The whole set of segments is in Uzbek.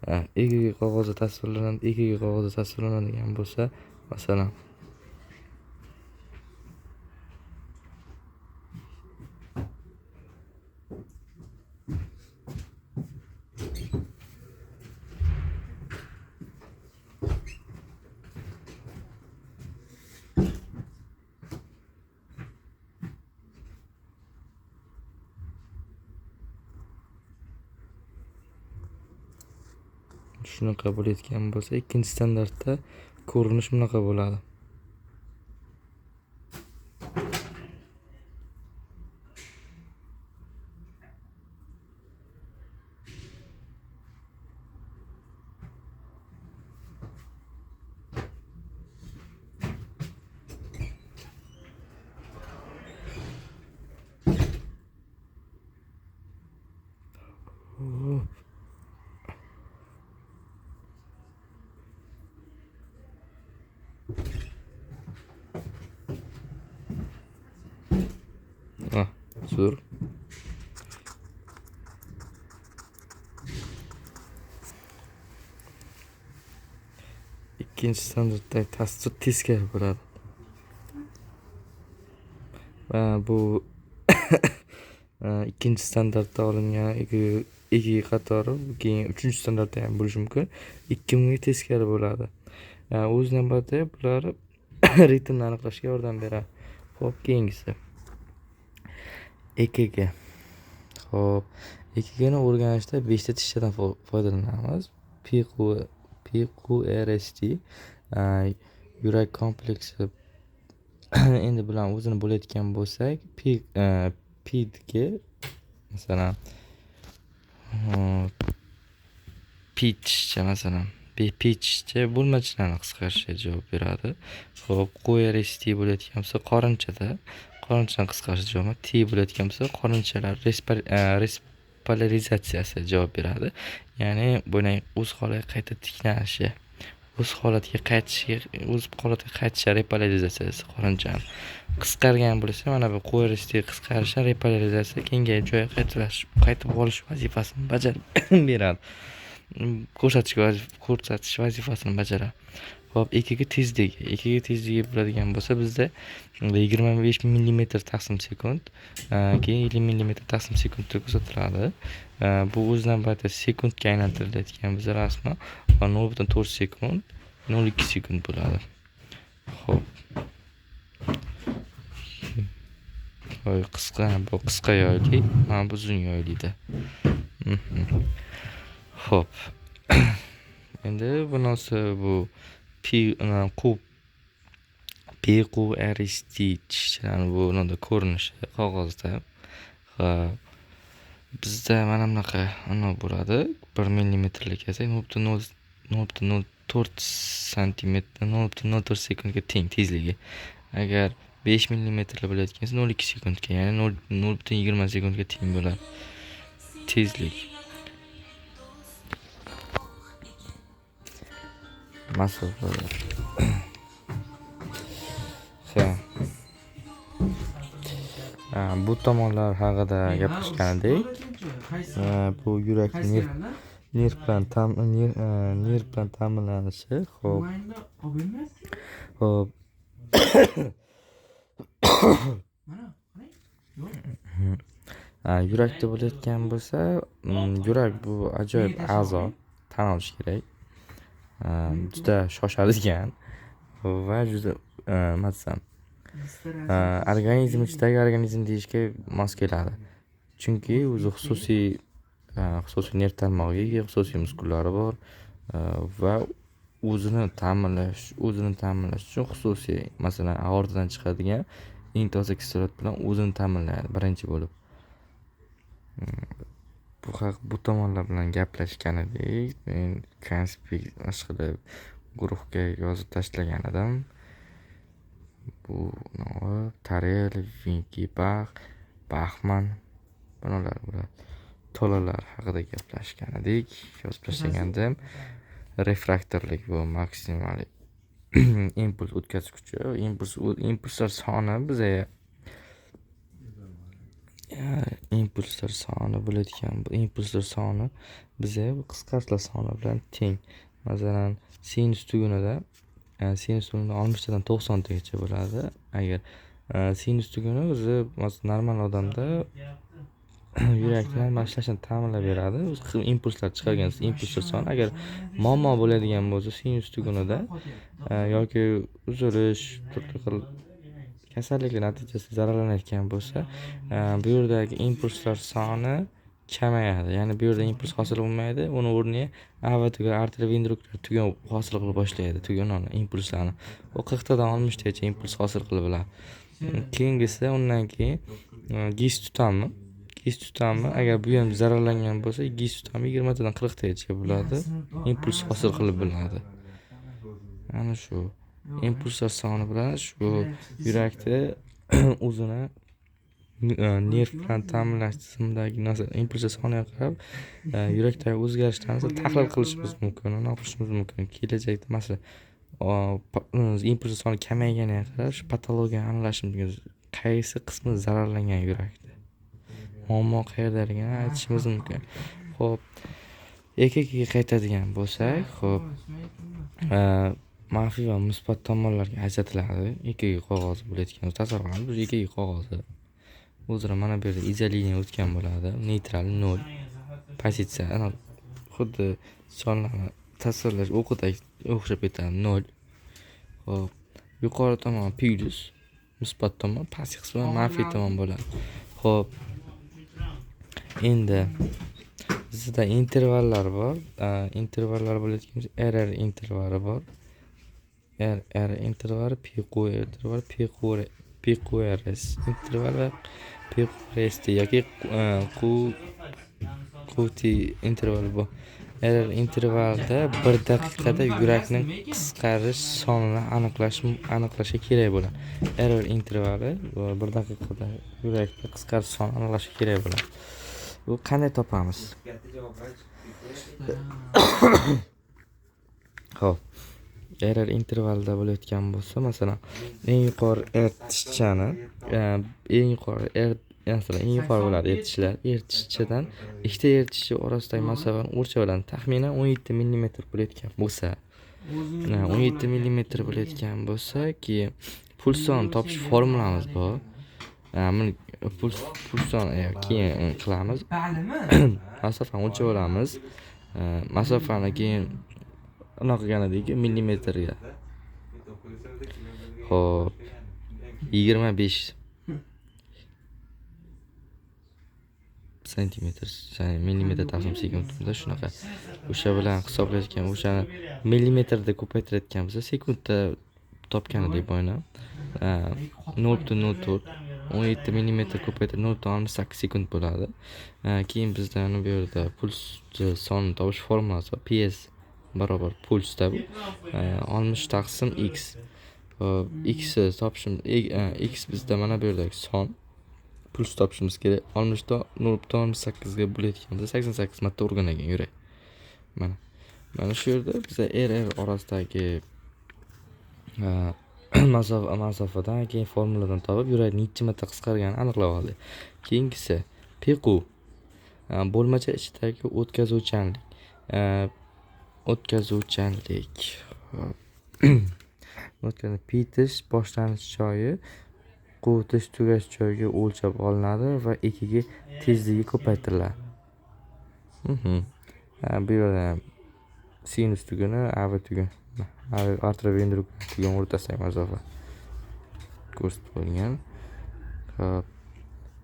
EKG qog'ozi tasvirlanadi, EKG qog'ozi tasvirlanadigan bo'lsa, masalan, shunaqa bo'layotgan bo'lsa, ikkinchi standartda ko'rinish bunaqa bo'ladi. Zo'r. Ikkinchi standartdagi tasvir teskari bo'ladi. Va bu ikkinchi standartda olingan EKG qatori keyin uchinchi standartda ham bo'lishi mumkin. 2000 ga teskari bo'ladi. O'z navbatida bular ritmni aniqlashga yordam beradi. Xo'p, keyingisi EKG. Xo'p, EKG ni o'rganishda 5 ta tishchadan foydalanamiz. PQRST, yurak kompleksi. Endi bilan o'zini bo'layotgan bo'lsak, PID ga masalan pitchcha masalan pitchcha bo'lmachilarni qisqarishga javob beradi. Xo'p, QRST bo'layotgan bo'lsa qorinchani qisqarishga javob beradi. T bo'layotgan bo'lsa qorinchalar respolarizatsiyasiga javob beradi. Ya'ni buning o'z holatiga qayta tiklanishi, o'z holatiga qaytishi repolarizatsiyasi qorinchani qisqargan bo'lsa, mana bu QRST qisqarishi repolarizatsiya kengayib joyiga qaytib olish vazifasini bajarib beradi. Ko'rsatish vazifasini bajaradi. Xo'p, EKG tezligi bo'ladigan bo'lsa, bizda 25 mm taqsim sekund, keyin 50 mm taqsim sekundda ko'rsatiladi. Bu o'z navbatida sekundga aylantirilayotgan bo'lsa rasman 0.4 sekund, 0.2 sekund bo'ladi. Xo'p. Bu qisqa yoyli, mana bu uzun yoylidir. Xo'p. Endi bunisi bu PQRST tishchalarni bu ko'rinishi qog'ozda. Bizda mana bunaqa bo'ladi. 1 mm-lik esa 0.04 cm, 0.04 sekundga teng tezligi. Agar 5 mm bo'layotgan bo'lsa 0.2 sekundga, ya'ni 0.20 sekundga teng bo'ladi tezlik. Masofa. Bu tomonlar haqida gapirishganidek, bu yurak nerv bilan ta'minlanishi. Xo'p. Yurakda bo'layotgan bo'lsa, yurak bu ajoyib a'zo, tan olish kerak. Juda shoshadigan va juda masalan organizm ichidagi organizm deyishga mos keladi. Chunki o'zi xususiy nerv tarmog'iga ega, xususiy muskullari bor va o'zini ta'minlash uchun xususiy, masalan, aortadan chiqadigan eng toza kislorod bilan o'zini ta'minlaydi birinchi bo'lib. Bu tomonlar bilan gaplashgan edik. Men konspekt mashqida guruhga yozib tashlagan edim. Bu Tarel, Vinki Bachman bular tolalar haqida gaplashgan edik. Yozib tashlagandim. Refraktorlik bu maksimal impuls o'tkazuvchi. Impulslar soni bizga impulslar soni bo'ladigan bu impulslar soni bizga qisqartirish soni bilan teng. Masalan, sinus tugunida sinus tuguni 60 tadan 90 tagacha bo'ladi. Agar sinus tuguni o'zi normal odamda yurakni normal ishlashini ta'minlab beradi. O'zi impulslar chiqargan impulslar soni agar muammo bo'ladigan bo'lsa sinus tugunida yoki uzilish, turli xil kasalliklar natijasida zararlanayotgan bo'lsa, bu yerdagi impulslar soni kamayadi. Ya'ni bu yerda impuls hosil bo'lmaydi. Uni o'rniga AV tugun, arteriovendriklar tugun hosil qila boshlaydi. Tugunlarni impulslarni. U 40 tadan 60 tagacha impuls hosil qilib oladi. Keyingisi undan keyin giz tutami. Giz tutami agar bu ham zararlangan bo'lsa, giz tutami 20 tadan 40 tagacha bo'ladi. Impuls hosil qilib bo'ladi. Ana shu impulslar soni bilan shu yurakni o'zini nerv bilan ta'minlash tizimidagi impulslar soniga qarab yurakdagi o'zgarishlarni tahlil qilishimiz mumkin, uni o'qishimiz mumkin. Kelajakda masalan impulslar soni kamayganiga qarab shu patologiyani aniqlashimiz mumkin. Qaysi qismi zararlangan yurakda, muammo qayerdaligini aytishimiz mumkin. Xo'p, EKGga qaytadigan bo'lsak, xo'p, manfiy va musbat tomonlarga ajratiladi. EKG qog'ozi bo'layotgan tasavvur qilamiz. Bu EKG qog'ozi o'zira mana bu yerda izoliniya o'tgan bo'ladi. Neytral 0 pozitsiya, xuddi sonlarni tasvirlash o'qidagi o'xshab ketadi 0. Xo'p, yuqori tomon plus, musbat tomon, pastki qismi manfiy tomon bo'ladi. Xo'p, endi bizda intervallar bor. Intervallar bo'layotgan RR intervali bor. RR intervali, PQR intervali, PQRS intervali va PQRS yoki QT intervali bor. RR intervalda 1 daqiqada yurakning qisqarish sonini aniqlashi kerak bo'ladi. RR intervali 1 daqiqada yurakning qisqarish sonini aniqlashi kerak bo'ladi. Bu qanday topamiz? Xo'p, RR intervalda bo'layotgan bo'lsa, masalan, eng yuqori ertishchani, eng yuqori bo'ladi ertishchadan ikkita ertishcha orasidagi masofani o'lchab oladi. Taxminan 17 mm bo'layotgan bo'lsa, 17 mm bo'layotgan bo'lsa, keyin pulson topish formulamiz bor. Pulson keyin qilamiz. Masofani o'lchab olamiz. Masofani keyin anaqa qilganidek millimetrga. Xo'p, 25 santimetr, millimetr taqsim sekundda shunaqa. O'sha bilan hisoblayotgan, o'shani millimetrda ko'paytirayotgan bo'lsa, sekundda topganidek bo'yni 0.04 17 mm ko'paytirib 0.68 sekund bo'ladi. Keyin bizda bu yerda puls sonini topish formulasi bor. PS barobar pulsda bu 60 taqsim x. X topishimiz x bizda mana bu yerdagi son. Puls topishimiz kerak. 60 dan 0.68 ga bo'layotgan bo'lsa 88 marta urgan ekan yurak. Mana shu yerda bizda RR orasidagi masofadan keyin formuladan topib yurakni necha marta qisqarganini aniqlab oldik. Keyingisi PQ bo'lmacha ichidagi o'tkazuvchanlik. O'tkazuvchanlik pitish boshlanish joyi, quvitish tugash joyiga o'lchab olinadi va EKG tezligi ko'paytiriladi. Bu yerda sinus tuguni, AV tuguni, arteriovendriklar tugun o'rtasidagi masofa ko'rsatib qo'yilgan.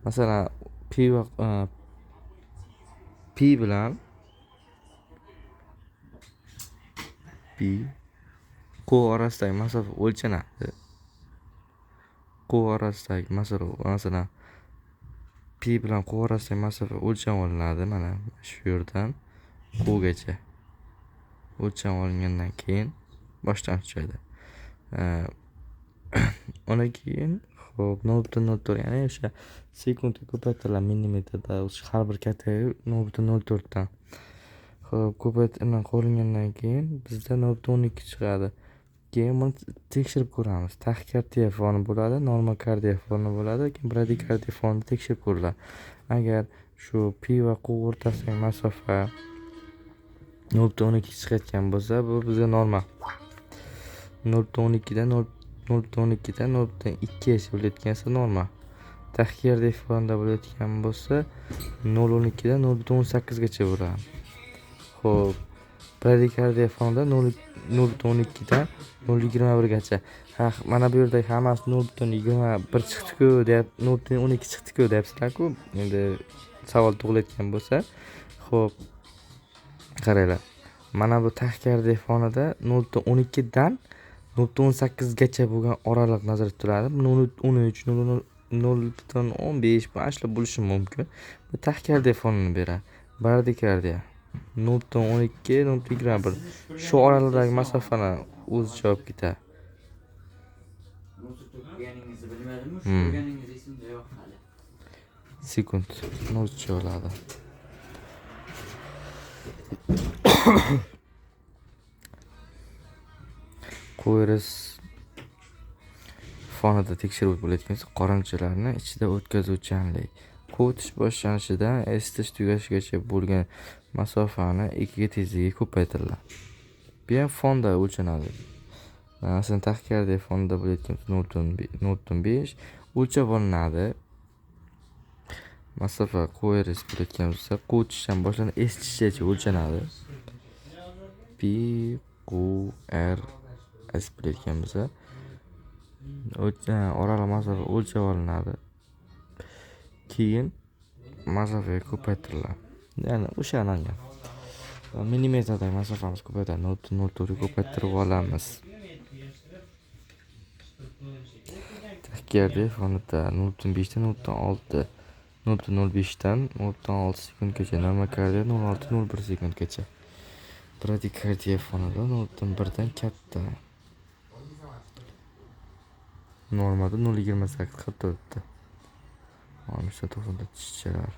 Masalan, P bilan Q orasidagi masofa o'lchanadi. Q orasidagi masofa, masalan, P bilan Q orasidagi masofa o'lchab olinadi. Mana shu yerdan Qgacha o'lchab olingandan keyin boshlanish joyida. Undan keyin xo'p 0.04, ya'ni o'sha sekundga ko'paytiriladi millimetrda, har bir katagi 0.04 dan. Xo'p, ko'paytirilgan qo'llangandan keyin bizda 0.12 chiqadi. Keyin buni tekshirib ko'ramiz. Taxikardiya foni bo'ladi, normal kardiya foni bo'ladi, keyin bradikardiya foni tekshirib ko'riladi. Agar shu pi va q o'rtasidagi masofa 0.12 chiqayotgan bo'lsa, bu bizga normal. 0.12 dan 0.12 dan 0.2 gacha bo'layotgansa normal. Taxikardiya fonda bo'layotgan bo'lsa 0.12 dan 0.18 gacha bo'ladi. Xo'p, bradikardiya fonda 0.12 dan 0.21 gacha. Mana bu yerdagi hammasi 0.21 chiqdi-ku, deyap 0.12 chiqdi-ku deyapsizlar-ku. Endi savol tug'ilayotgan bo'lsa, xo'p, qaranglar. Mana bu taxikardiya fonida 0.12 dan 0.18 gacha bo'lgan oraliq nazarda tutiladi. 0.13, 0.15 mashla bo'lishi mumkin. Bu taxikardiya fonini beradi. Bradikardiya 0.12, 0.21. Shu oraliqdagi masofani o'zi javob ketadi. O'qiganingizni bilmadimmi? O'qiganingiz esimda yo'q hali. Sekund. O'zicha oladi. Qo'yirish fonida tekshiruv bo'layotgansa, qoramchalarni ichida o'tkazuvchanlik. Quvvatish boshlanishidan isitish tugashigacha bo'lgan masofani 2 ga tezligi ko'paytiriladi. Bu ham fonda o'lchanadi. Masalan, taxikardiya fonida bo'layotgan 0.5 o'lchab olinadi. Masofa qo'yirish bo'layotgan bo'lsa, quvvatishdan boshlanib isitishgacha o'lchanadi. P, Q, R S bo'layotgan bo'lsa, oraliq masofa o'lchab olinadi. Keyin masofa ko'paytiriladi. Ya'ni o'shalangan. Millimetrdagi masofamiz ko'payadi. 0.04 ko'paytirib olamiz. Taxikardiya fonida 0.5 dan 0.6, 0.05 dan 0.6 sekundgacha, normal kardiya 0.6-0.1 sekundgacha. Bradikardiya fonida 0.1 dan katta. Normalda 0.28 qilib turibdi. Mana shu to'g'rida tushunchalar.